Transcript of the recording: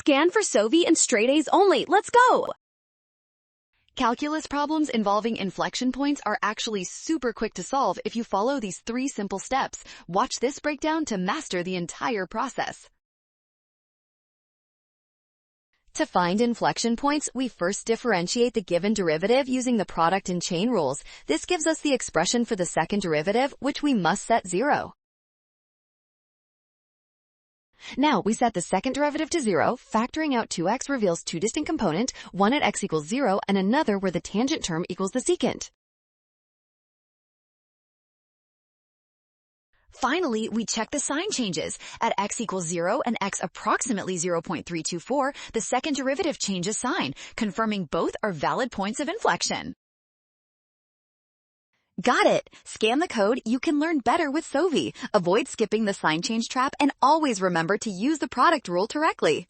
Scan for SOVI and straight A's only. Let's go! Calculus problems involving inflection points are actually super quick to solve if you follow these 3 simple steps. Watch this breakdown to master the entire process. To find inflection points, we first differentiate the given derivative using the product and chain rules. This gives us the expression for the second derivative, which we must set 0. Now, we set the second derivative to 0, factoring out 2x reveals 2 distinct components, one at x equals 0 and another where the tangent term equals the secant. Finally, we check the sign changes. At x equals 0 and x approximately 0.324, the second derivative changes sign, confirming both are valid points of inflection. Got it! Scan the code, you can learn better with SOVI. Avoid skipping the sign change trap and always remember to use the product rule correctly.